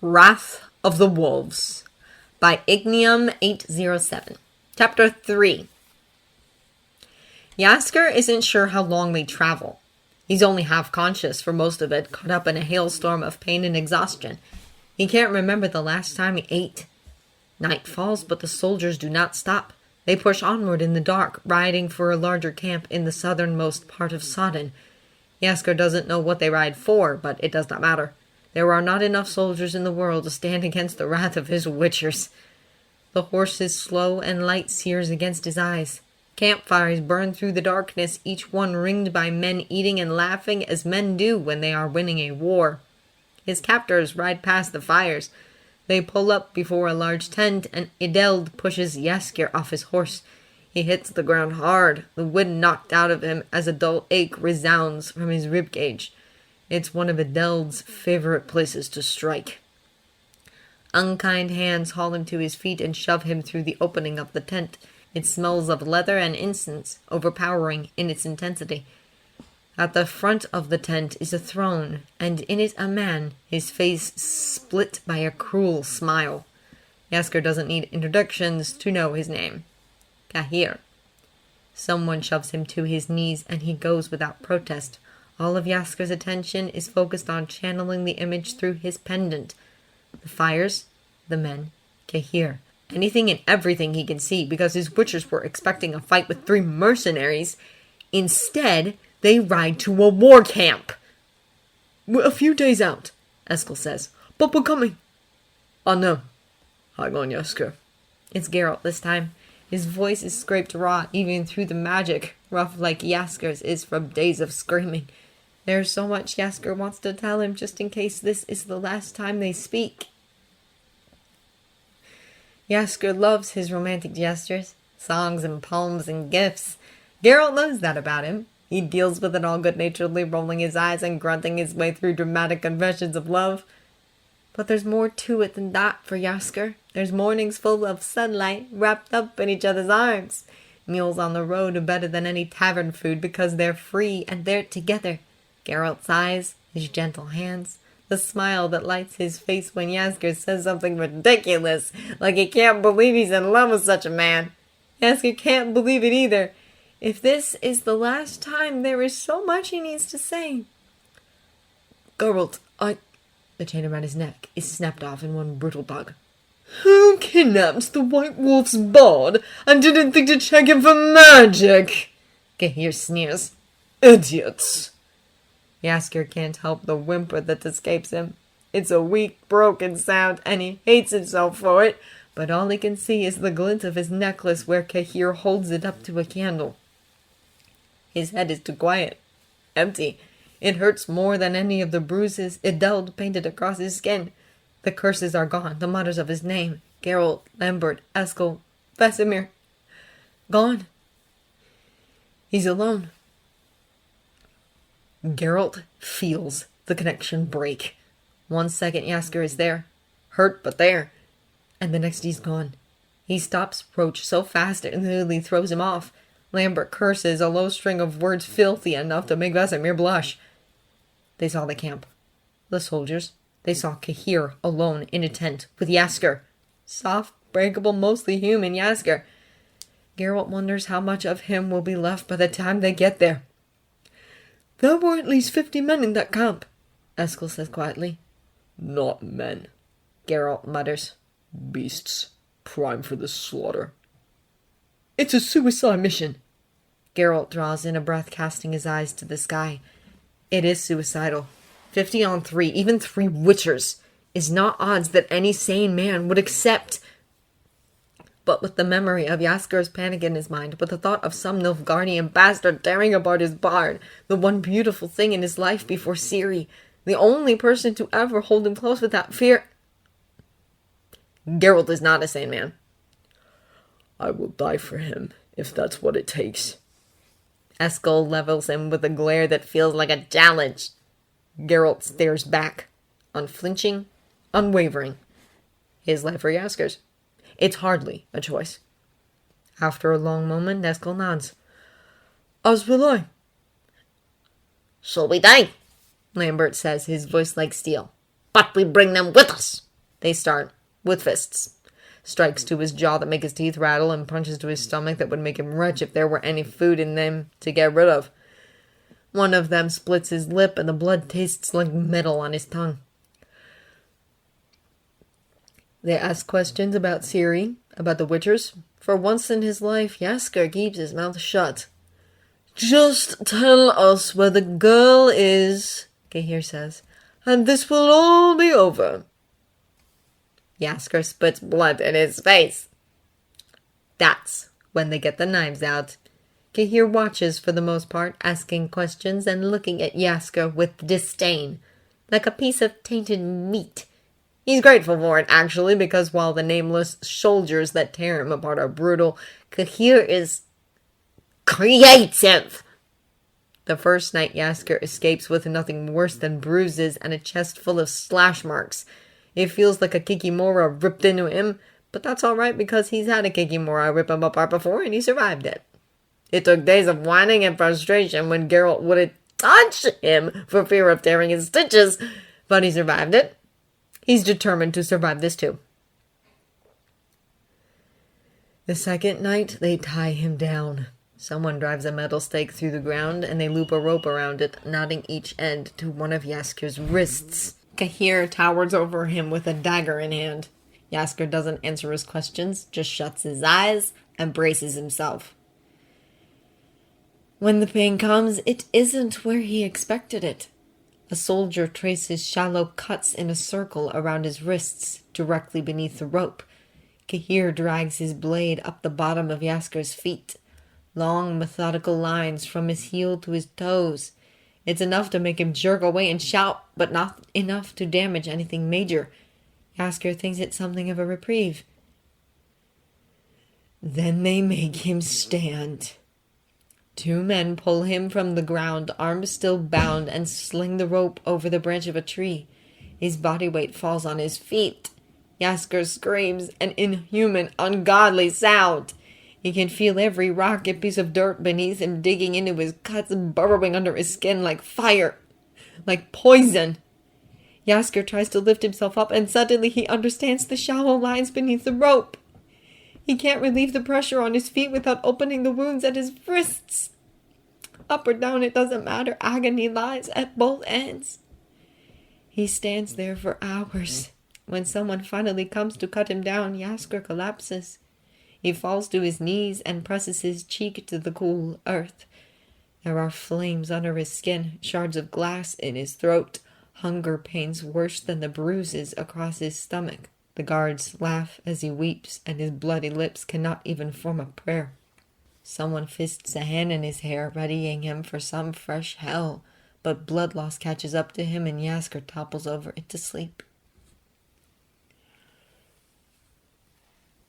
Wrath of the Wolves by Ignium 807. Chapter 3. Jaskier isn't sure how long they travel. He's only half conscious for most of it, caught up in a hailstorm of pain and exhaustion. He can't remember the last time he ate. Night falls, but the soldiers do not stop. They push onward in the dark, riding for a larger camp in the southernmost part of Sodden. Jaskier doesn't know what they ride for, but it does not matter. There are not enough soldiers in the world to stand against the wrath of his witchers. The horse's slow and light sears against his eyes. Campfires burn through the darkness, each one ringed by men eating and laughing as men do when they are winning a war. His captors ride past the fires. They pull up before a large tent, and Ideld pushes Jaskier off his horse. He hits the ground hard, the wind knocked out of him as a dull ache resounds from his ribcage. It's one of Idelde's favorite places to strike. Unkind hands haul him to his feet and shove him through the opening of the tent. It smells of leather and incense, overpowering in its intensity. At the front of the tent is a throne, and in it a man, his face split by a cruel smile. Jaskier doesn't need introductions to know his name. Kaer. Someone shoves him to his knees, and he goes without protest. All of Jaskier's attention is focused on channeling the image through his pendant. The fires, the men, Kaer. Anything and everything he can see, because his butchers were expecting a fight with 3 mercenaries. Instead, they ride to a war camp. "We're a few days out," Eskel says, "but we're coming." "Oh no. Hang on, Jaskier." It's Geralt this time. His voice is scraped raw, even through the magic, rough like Jaskier's is from days of screaming. There's so much Jaskier wants to tell him, just in case this is the last time they speak. Jaskier loves his romantic gestures, songs and poems and gifts. Geralt knows that about him. He deals with it all good-naturedly, rolling his eyes and grunting his way through dramatic confessions of love. But there's more to it than that for Jaskier. There's mornings full of sunlight, wrapped up in each other's arms. Meals on the road are better than any tavern food because they're free and they're together. Geralt's eyes, his gentle hands, the smile that lights his face when Jaskier says something ridiculous, like he can't believe he's in love with such a man. Jaskier can't believe it either. If this is the last time, there is so much he needs to say. "Geralt, The chain around his neck is snapped off in one brutal tug. "Who kidnapped the White Wolf's bard and didn't think to check him for magic?" Kaer sneers. "Idiots." Jaskier can't help the whimper that escapes him. It's a weak, broken sound, and he hates himself for it, but all he can see is the glint of his necklace where Kaer holds it up to a candle. His head is too quiet. Empty. It hurts more than any of the bruises Ideld painted across his skin. The curses are gone, the mutters of his name. Geralt, Lambert, Eskel, Vesemir. Gone. He's alone. Geralt feels the connection break. 1 second Jaskier is there, hurt but there, and the next he's gone. He stops Roach so fast it nearly throws him off. Lambert curses, a low string of words filthy enough to make Vesemir blush. They saw the camp. The soldiers. They saw Kaer alone in a tent with Jaskier. Soft, breakable, mostly human Jaskier. Geralt wonders how much of him will be left by the time they get there. "There were at least 50 men in that camp," Eskel says quietly. "Not men," Geralt mutters. "Beasts, prime for the slaughter." "It's a suicide mission." Geralt draws in a breath, casting his eyes to the sky. It is suicidal. 50 on 3, even 3 witchers, is not odds that any sane man would accept. But with the memory of Jaskier's panic in his mind, with the thought of some Nilfgaardian bastard tearing apart his bard, the one beautiful thing in his life before Ciri, the only person to ever hold him close without fear... Geralt is not a sane man. "I will die for him, if that's what it takes." Eskel levels him with a glare that feels like a challenge. Geralt stares back, unflinching, unwavering. His life or Jaskier's? It's hardly a choice. After a long moment, Eskel nods. "As will I." "So we die," Lambert says, his voice like steel. "but we bring them with us." They start with fists. Strikes to his jaw that make his teeth rattle, and punches to his stomach that would make him retch if there were any food in them to get rid of. One of them splits his lip, and the blood tastes like metal on his tongue. They ask questions about Ciri, about the Witchers. For once in his life, Jaskier keeps his mouth shut. Just tell us where the girl is, Kaer says, and this will all be over. Jaskier spits blood in his face. That's when they get the knives out. Kaer watches for the most part, asking questions and looking at Jaskier with disdain, like a piece of tainted meat. He's grateful for it, actually, because while the nameless soldiers that tear him apart are brutal, Kaer is creative. The first night, Jaskier escapes with nothing worse than bruises and a chest full of slash marks. It feels like a Kikimora ripped into him, but that's alright because he's had a Kikimora rip him apart before and he survived it. It took days of whining and frustration when Geralt wouldn't touch him for fear of tearing his stitches, but he survived it. He's determined to survive this too. The second night, they tie him down. Someone drives a metal stake through the ground and they loop a rope around it, knotting each end to one of Jaskier's wrists. Kaer towers over him with a dagger in hand. Jaskier doesn't answer his questions, just shuts his eyes and braces himself. When the pain comes, it isn't where he expected it. A soldier traces shallow cuts in a circle around his wrists, directly beneath the rope. Kaer drags his blade up the bottom of Jaskier's feet. Long, methodical lines from his heel to his toes. It's enough to make him jerk away and shout, but not enough to damage anything major. Jaskier thinks it's something of a reprieve. Then they make him stand. 2 men pull him from the ground, arms still bound, and sling the rope over the branch of a tree. His body weight falls on his feet. Jaskier screams an inhuman, ungodly sound. He can feel every rock and piece of dirt beneath him digging into his cuts, burrowing under his skin like fire, like poison. Jaskier tries to lift himself up, and suddenly he understands the shallow lines beneath the rope. He can't relieve the pressure on his feet without opening the wounds at his wrists. Up or down, it doesn't matter. Agony lies at both ends. He stands there for hours. When someone finally comes to cut him down, Jaskier collapses. He falls to his knees and presses his cheek to the cool earth. There are flames under his skin, shards of glass in his throat, hunger pains worse than the bruises across his stomach. The guards laugh as he weeps, and his bloody lips cannot even form a prayer. Someone fists a hand in his hair, readying him for some fresh hell, but blood loss catches up to him and Jaskier topples over into sleep.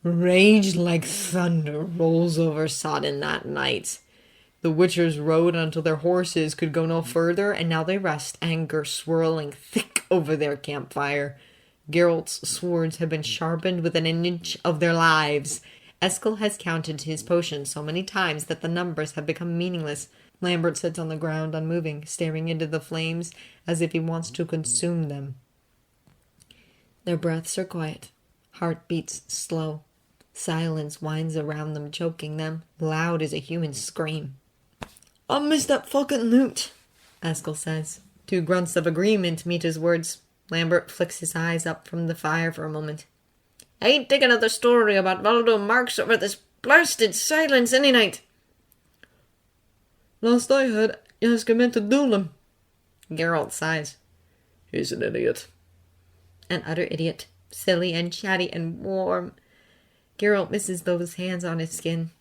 Rage like thunder rolls over Sodden that night. The Witchers rode until their horses could go no further, and now they rest, anger swirling thick over their campfire. Geralt's swords have been sharpened within an inch of their lives. Eskel has counted his potions so many times that the numbers have become meaningless. Lambert sits on the ground, unmoving, staring into the flames as if he wants to consume them. Their breaths are quiet, heartbeats slow. Silence winds around them, choking them, loud as a human scream. I missed that fucking loot, Eskel says. 2 grunts of agreement meet his words. Lambert flicks his eyes up from the fire for a moment. I ain't digging another story about Valdo Marks over this blasted silence any night. Last I heard, Jaskier meant to duel him. Geralt sighs. He's an idiot. An utter idiot. Silly and chatty and warm. Geralt misses those hands on his skin.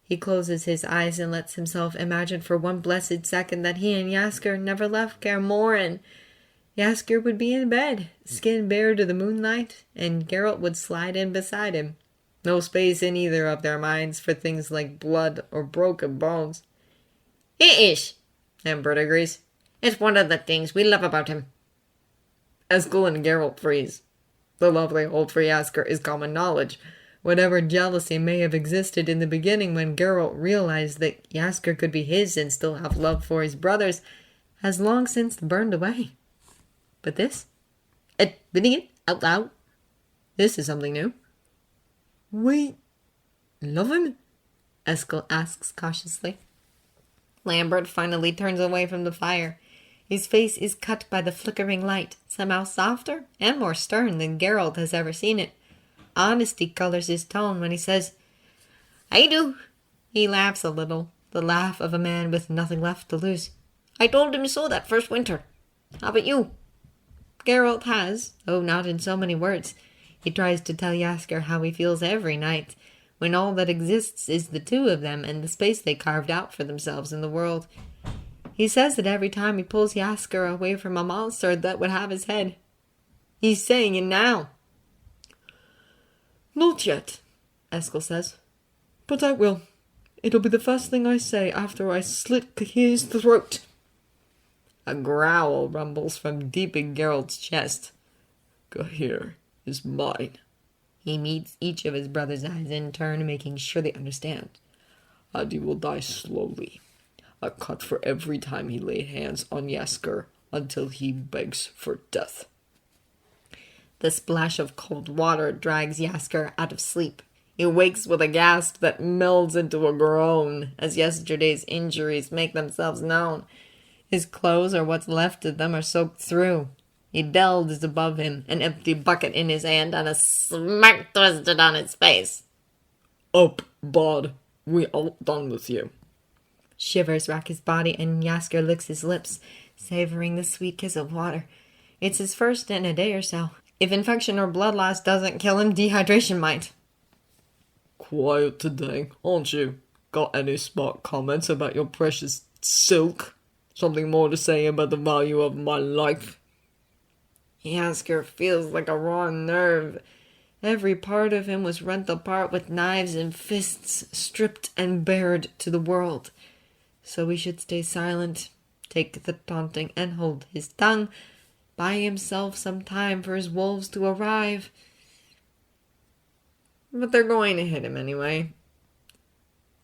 He closes his eyes and lets himself imagine for one blessed second that he and Jaskier never left Kaer Morhen. Jaskier would be in bed, skin bare to the moonlight, and Geralt would slide in beside him. No space in either of their minds for things like blood or broken bones. It is, Lambert agrees. It's one of the things we love about him. Eskel and Geralt freeze. The love they hold for Jaskier is common knowledge. Whatever jealousy may have existed in the beginning when Geralt realized that Jaskier could be his and still have love for his brothers has long since burned away. But this, admitting it out loud, This is something new. We love him? Eskel asks cautiously. Lambert finally turns away from the fire. His face is cut by the flickering light, somehow softer and more stern than Geralt has ever seen it. Honesty colors his tone when he says, "I do." He laughs a little, the laugh of a man with nothing left to lose. "I told him so that first winter. How about you?" Geralt has, though not in so many words. He tries to tell Jaskier how he feels every night, when all that exists is the two of them and the space they carved out for themselves in the world. He says that every time he pulls Jaskier away from a monster that would have his head. He's saying it now. Not yet, Eskel says. But I will. It'll be the first thing I say after I slit his throat. A growl rumbles from deep in Geralt's chest. Kaer is mine. He meets each of his brother's eyes in turn, making sure they understand. And he will die slowly. A cut for every time he laid hands on Jaskier until he begs for death. The splash of cold water drags Jaskier out of sleep. He wakes with a gasp that melds into a groan as yesterday's injuries make themselves known. His clothes, or what's left of them, are soaked through. Edeld is above him, an empty bucket in his hand and a smirk twisted on his face. Up, bud. We all done with you. Shivers rack his body and Jaskier licks his lips, savoring the sweet kiss of water. It's his first in a day or so. If infection or blood loss doesn't kill him, dehydration might. Quiet today, aren't you? Got any smart comments about your precious silk? Something more to say about the value of my life? Jaskier feels like a raw nerve. Every part of him was rent apart with knives and fists, stripped and bared to the world. So he should stay silent, take the taunting and hold his tongue, buy himself some time for his wolves to arrive. But they're going to hit him anyway.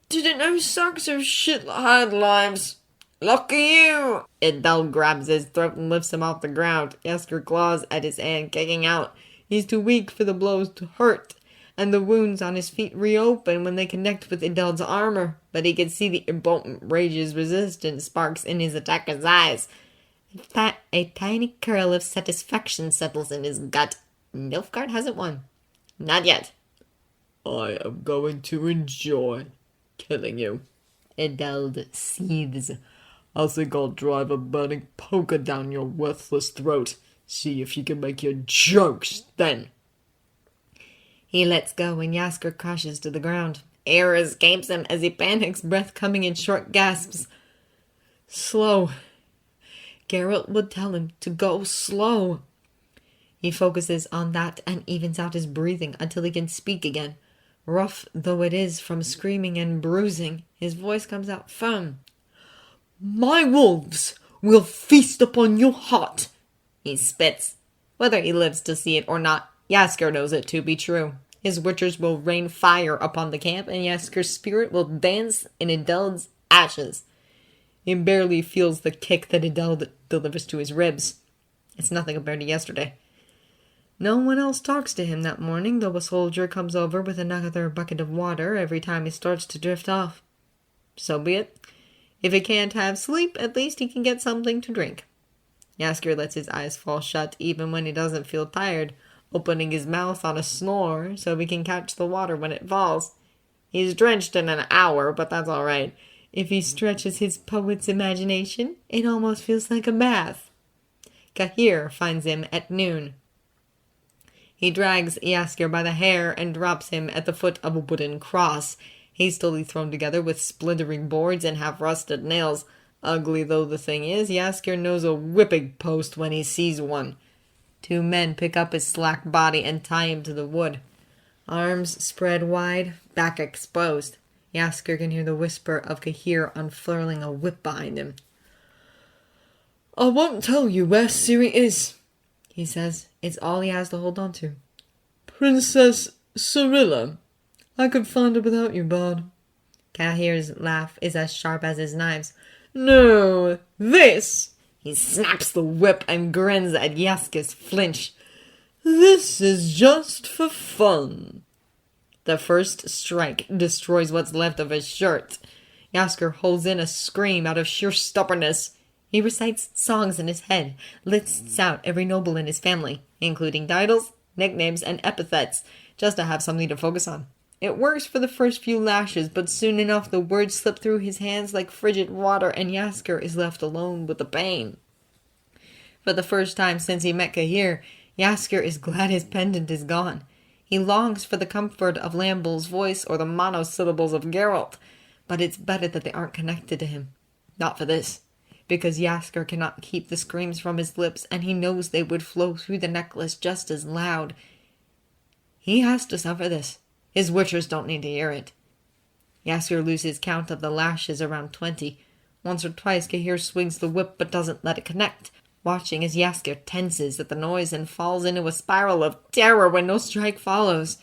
Didn't know sacks of shit had lives. Lucky you! Edeld grabs his throat and lifts him off the ground. Jaskier claws at his hand, kicking out. He's too weak for the blows to hurt, and the wounds on his feet reopen when they connect with Edeld's armor. But he can see the impotent rage's resistance sparks in his attacker's eyes. A tiny curl of satisfaction settles in his gut. Nilfgaard hasn't won. Not yet. I am going to enjoy killing you. Edeld seethes. I think I'll drive a burning poker down your worthless throat. See if you can make your jokes then. He lets go and Jaskier crashes to the ground. Air escapes him as he panics, breath coming in short gasps. Slow. Geralt would tell him to go slow. He focuses on that and evens out his breathing until he can speak again. Rough though it is from screaming and bruising, his voice comes out firm. My wolves will feast upon your heart. He spits. Whether he lives to see it or not, Jaskier knows it to be true. His witchers will rain fire upon the camp, and Jaskier's spirit will dance in Edeld's ashes. He barely feels the kick that Edeld delivers to his ribs. It's nothing compared to yesterday. No one else talks to him that morning, though a soldier comes over with another bucket of water every time he starts to drift off. So be it. If he can't have sleep, at least he can get something to drink. Jaskier lets his eyes fall shut even when he doesn't feel tired, opening his mouth on a snore so he can catch the water when it falls. He's drenched in an hour, but that's all right. If he stretches his poet's imagination, it almost feels like a bath. Kaer finds him at noon. He drags Jaskier by the hair and drops him at the foot of a wooden cross, hastily thrown together with splintering boards and half-rusted nails. Ugly though the thing is, Jaskier knows a whipping post when he sees one. Two men pick up his slack body and tie him to the wood. Arms spread wide, back exposed. Jaskier can hear the whisper of Kaer unfurling a whip behind him. I won't tell you where Ciri is, he says. It's all he has to hold on to. Princess Cirilla. I could find her without you, bud. Kaer's laugh is as sharp as his knives. No, this! He snaps the whip and grins at Jaskier's flinch. This is just for fun. The first strike destroys what's left of his shirt. Jaskier holds in a scream out of sheer stubbornness. He recites songs in his head, lists out every noble in his family, including titles, nicknames, and epithets, just to have something to focus on. It works for the first few lashes, but soon enough the words slip through his hands like frigid water, and Jaskier is left alone with the pain. For the first time since he met Kaer, Jaskier is glad his pendant is gone. He longs for the comfort of Lambert's voice or the monosyllables of Geralt, but it's better that they aren't connected to him. Not for this, because Jaskier cannot keep the screams from his lips, and he knows they would flow through the necklace just as loud. He has to suffer this. His witchers don't need to hear it. Jaskier loses count of the lashes around 20. Once or twice Kaer swings the whip but doesn't let it connect, watching as Jaskier tenses at the noise and falls into a spiral of terror when no strike follows.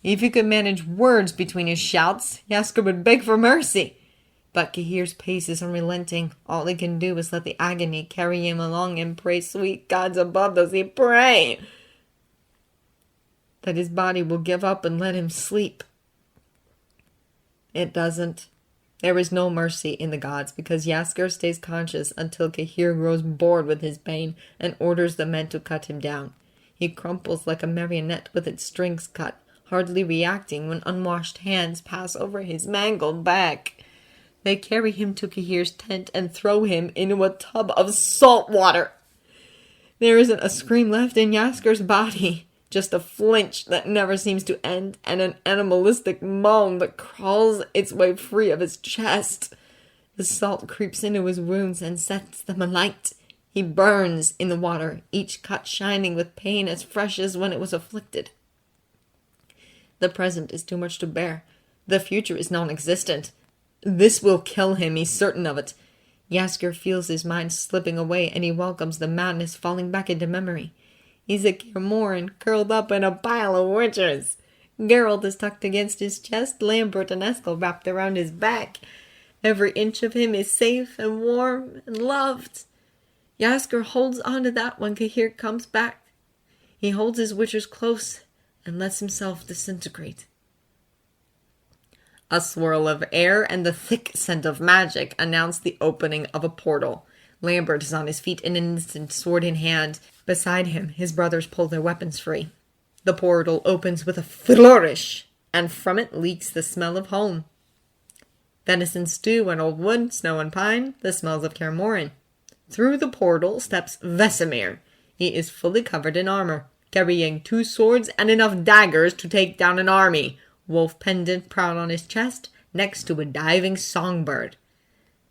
If he could manage words between his shouts, Jaskier would beg for mercy. But Kaer's pace is unrelenting. All he can do is let the agony carry him along and pray, sweet gods above, does he pray that his body will give up and let him sleep. It doesn't. There is no mercy in the gods, because Jaskier stays conscious until Kaer grows bored with his pain and orders the men to cut him down. He crumples like a marionette with its strings cut, hardly reacting when unwashed hands pass over his mangled back. They carry him to Kaer's tent and throw him into a tub of salt water. There isn't a scream left in Jaskier's body, just a flinch that never seems to end, and an animalistic moan that crawls its way free of his chest. The salt creeps into his wounds and sets them alight. He burns in the water, each cut shining with pain as fresh as when it was afflicted. The present is too much to bear. The future is non-existent. This will kill him, he's certain of it. Jaskier feels his mind slipping away, and he welcomes the madness falling back into memory. He's at Kaer Morhen, curled up in a pile of witchers. Geralt is tucked against his chest, Lambert and Eskel wrapped around his back. Every inch of him is safe and warm and loved. Jaskier holds on to that when Kaer comes back. He holds his witchers close and lets himself disintegrate. A swirl of air and the thick scent of magic announce the opening of a portal. Lambert is on his feet in an instant, sword in hand. Beside him, his brothers pull their weapons free. The portal opens with a flourish, and from it leaks the smell of home. Venison stew and old wood, snow and pine, the smells of Kaer Morhen. Through the portal steps Vesemir. He is fully covered in armor, carrying 2 swords and enough daggers to take down an army. Wolf pendant proud on his chest, next to a diving songbird.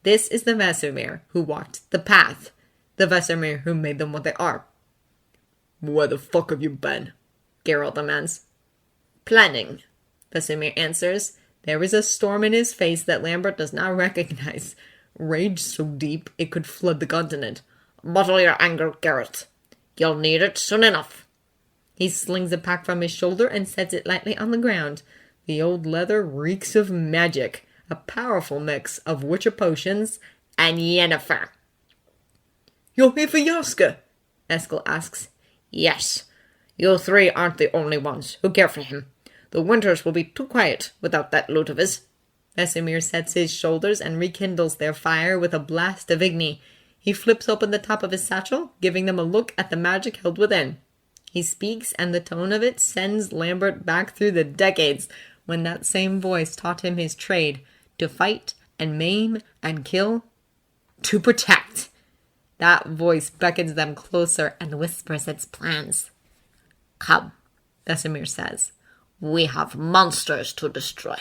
This is the Vesemir who walked the path. The Vesemir who made them what they are. Where the fuck have you been? Geralt demands. Planning, Vesemir answers. There is a storm in his face that Lambert does not recognize. Rage so deep it could flood the continent. Bottle your anger, Geralt. You'll need it soon enough. He slings a pack from his shoulder and sets it lightly on the ground. The old leather reeks of magic, a powerful mix of witcher potions and yennefer. You're here for Jaskier? Eskel asks. Yes. You 3 aren't the only ones who care for him. The winters will be too quiet without that loot of his. Vesemir sets his shoulders and rekindles their fire with a blast of igni. He flips open the top of his satchel, giving them a look at the magic held within. He speaks, and the tone of it sends Lambert back through the decades when that same voice taught him his trade, to fight and maim and kill, to protect. That voice beckons them closer and whispers its plans. Come, Vesemir says. We have monsters to destroy.